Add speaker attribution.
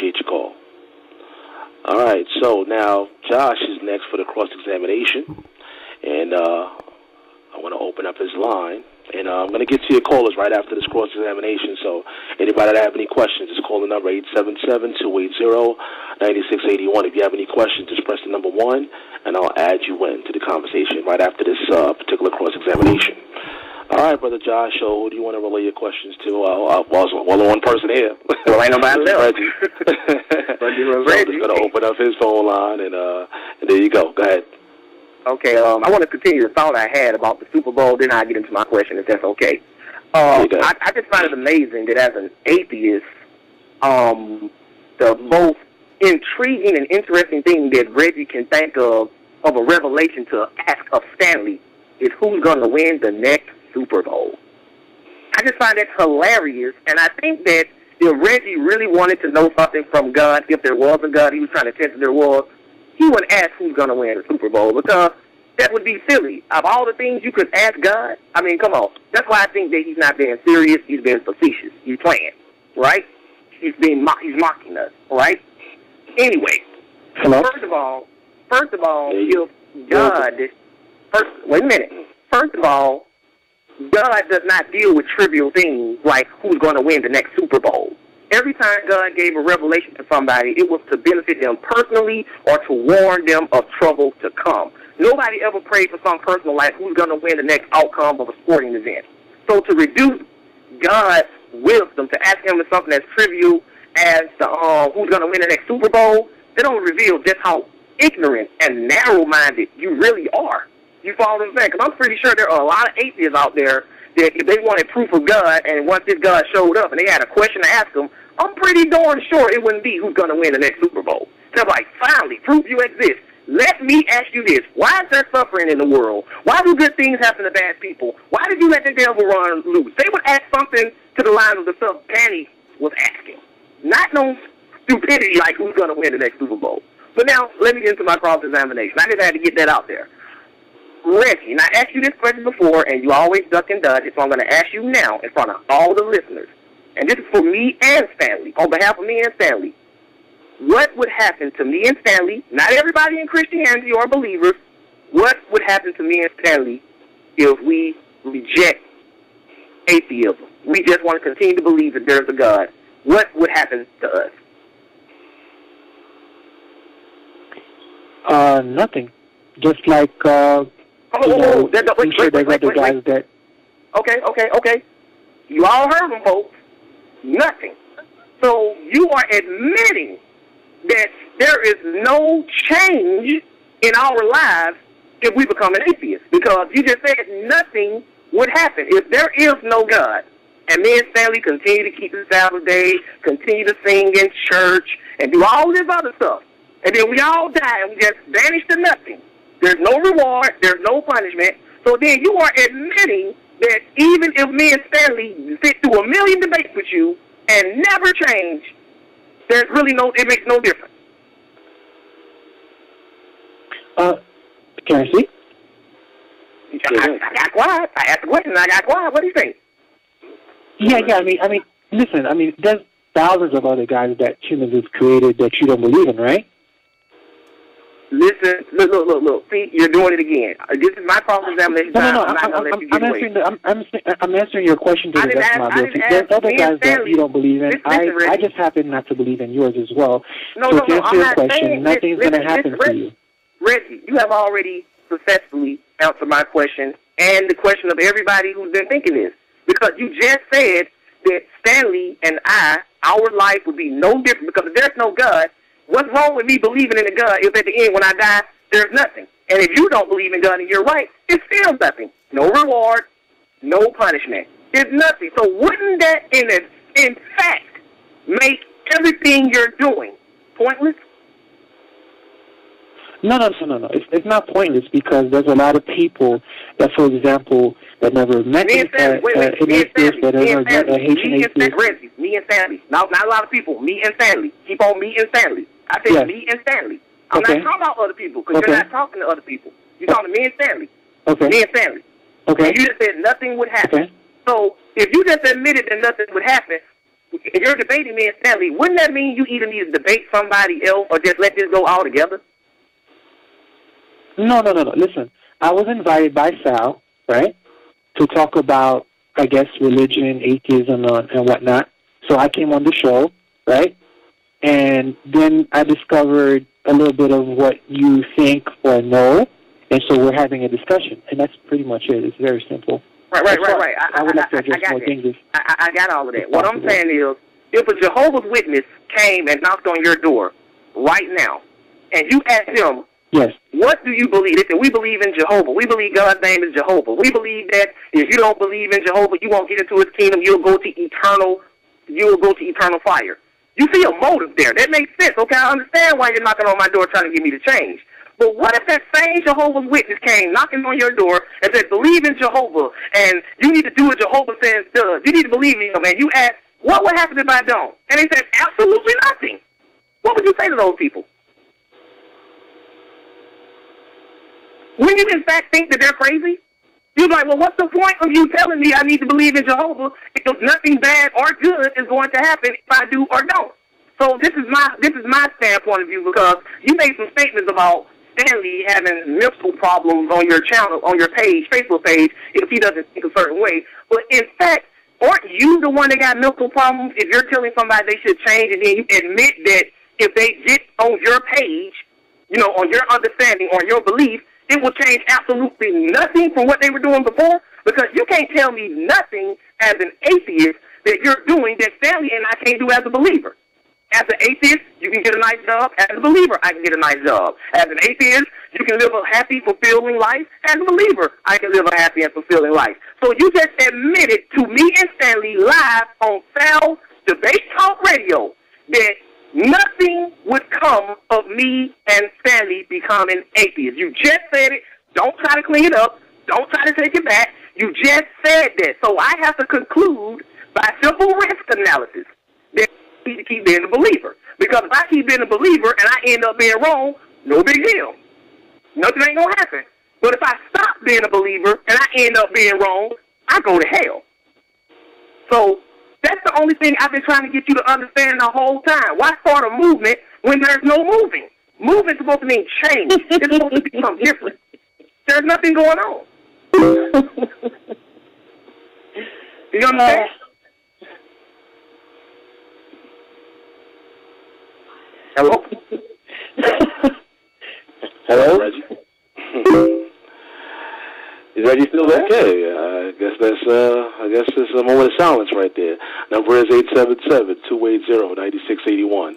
Speaker 1: appreciate your call. All right, so now Josh is next for the cross-examination, and I want to open up his line, and I'm going to get to your callers right after this cross-examination, so anybody that have any questions, just call the number 877-280-9681. If you have any questions, just press the number 1, and I'll add you in to the conversation right after this particular cross-examination. All right, Brother Josh, so who do you want to relay your questions to? Well, only one person here.
Speaker 2: Well, ain't nobody left.
Speaker 1: Reggie. Reggie's going to open up his phone line, and there you go. Go ahead.
Speaker 2: Okay, I want to continue the thought I had about the Super Bowl, then I'll get into my question, if that's okay. I just find it amazing that as an atheist, the most intriguing and interesting thing that Reggie can think of a revelation to ask of Stanley is who's going to win the next Super Bowl. I just find that hilarious, and I think that if Reggie really wanted to know something from God, if there was a God, he was trying to test if there was, he would ask who's going to win the Super Bowl, because that would be silly. Of all the things you could ask God, I mean, come on. That's why I think that he's not being serious. He's being facetious. He's playing, right? He's mocking us, right? Anyway,
Speaker 3: Hello?
Speaker 2: First of all, if God, wait a minute. First of all, God does not deal with trivial things like who's going to win the next Super Bowl. Every time God gave a revelation to somebody, it was to benefit them personally or to warn them of trouble to come. Nobody ever prayed for some personal life who's going to win the next outcome of a sporting event. So to reduce God's wisdom to ask him something as trivial as who's going to win the next Super Bowl, they don't reveal just how ignorant and narrow-minded you really are. You follow what I'm saying? Because I'm pretty sure there are a lot of atheists out there that if they wanted proof of God, and once this God showed up and they had a question to ask him, I'm pretty darn sure it wouldn't be who's going to win the next Super Bowl. They're like, finally, proof you exist. Let me ask you this. Why is there suffering in the world? Why do good things happen to bad people? Why did you let the devil run loose? They would ask something to the line of the stuff Danny was asking. Not no stupidity like who's going to win the next Super Bowl. But now, let me get into my cross-examination. I just had to get that out there. Reggie, and I asked you this question before, and you always duck and dodge it, so I'm going to ask you now in front of all the listeners. And this is for me and Stanley, on behalf of me and Stanley. What would happen to me and Stanley, not everybody in Christianity or believers, what would happen to me and Stanley if we reject atheism? We just want to continue to believe that there's a God. What would happen to us?
Speaker 3: Nothing. Just like, wait.
Speaker 2: Okay. You all heard them, folks. Nothing. So you are admitting that there is no change in our lives if we become an atheist, because you just said nothing would happen if there is no God. And me and Stanley continue to keep the Sabbath day, continue to sing in church, and do all this other stuff. And then we all die and we just vanish to nothing. There's no reward, there's no punishment. So then you are admitting that even if me and Stanley sit through 1 million debates with you and never change, there's really it makes no difference.
Speaker 3: Can I see?
Speaker 2: I got quiet. I asked a question and I got quiet. What do you think?
Speaker 3: Yeah. I mean, listen. There's thousands of other guys that humans have created that you don't believe in, right?
Speaker 2: Listen, look. See, you're doing it again. This is my cross-examination time. No.
Speaker 3: I'm answering your question to the best of my ability. There's other guys that you don't believe in. I just happen not to believe in yours as well. So to answer your question, nothing's going to happen for you.
Speaker 2: Reggie, you have already successfully answered my question and the question of everybody who's been thinking this. Because you just said that Stanley and our life would be no different, because if there's no God, what's wrong with me believing in a God if at the end when I die, there's nothing? And if you don't believe in God and you're right, it's still nothing. No reward, no punishment. It's nothing. So wouldn't that, in fact, make everything you're doing pointless?
Speaker 3: No. It's not pointless, because there's a lot of people that, for example, that never met an atheist, that never met a Haitian atheist.
Speaker 2: Me and Stanley. Not a lot of people. Me and Stanley. Keep on me and Stanley. I said me and Stanley. I'm not talking about other people, because you're not talking to other people. You're talking to me and Stanley.
Speaker 3: Okay.
Speaker 2: Me and Stanley.
Speaker 3: Okay.
Speaker 2: And you just said nothing would happen.
Speaker 3: Okay.
Speaker 2: So if you just admitted that nothing would happen, if you're debating me and Stanley, wouldn't that mean you either need to debate somebody else or just let this go all together?
Speaker 3: No. Listen, I was invited by Sal, right, to talk about, I guess, religion, atheism, and whatnot. So I came on the show, right? And then I discovered a little bit of what you think or know, and so we're having a discussion. And that's pretty much it. It's very simple.
Speaker 2: Right.
Speaker 3: I would like to address more things.
Speaker 2: I got all of that. What I'm saying is, if a Jehovah's Witness came and knocked on your door right now, and you asked him,
Speaker 3: yes,
Speaker 2: what do you believe? They said, we believe in Jehovah. We believe God's name is Jehovah. We believe that if you don't believe in Jehovah, you won't get into his kingdom. You'll go to eternal fire. You see a motive there. That makes sense. Okay, I understand why you're knocking on my door trying to get me to change. But what if that same Jehovah's Witness came knocking on your door and said, believe in Jehovah, and you need to do what Jehovah says does. You need to believe in him. And you ask, what would happen if I don't? And they said, absolutely nothing. What would you say to those people? Wouldn't you in fact think that they're crazy? You're like, well, what's the point of you telling me I need to believe in Jehovah if nothing bad or good is going to happen if I do or don't? So this is my standpoint of view, because you made some statements about Stanley having mental problems on your channel, on your page, Facebook page, if he doesn't think a certain way. But in fact, aren't you the one that got mental problems if you're telling somebody they should change, and then you admit that if they get on your page, you know, on your understanding or your belief, it will change absolutely nothing from what they were doing before? Because you can't tell me nothing as an atheist that you're doing that Stanley and I can't do as a believer. As an atheist, you can get a nice job. As a believer, I can get a nice job. As an atheist, you can live a happy, fulfilling life. As a believer, I can live a happy and fulfilling life. So you just admitted to me and Stanley live on Sal's Debate Talk Radio that nothing would come of me and Stanley becoming atheists. You just said it. Don't try to clean it up. Don't try to take it back. You just said that. So I have to conclude by simple risk analysis that I need to keep being a believer. Because if I keep being a believer and I end up being wrong, no big deal. Nothing ain't going to happen. But if I stop being a believer and I end up being wrong, I go to hell. So that's the only thing I've been trying to get you to understand the whole time. Why start a movement when there's no moving? Movement's supposed to mean change. It's supposed to be something different. There's nothing going on. You understand? Hello?
Speaker 1: Hello, Reggie? Is Reggie still there? Okay, I guess that's a moment of silence right there. Number is 877-280-9681.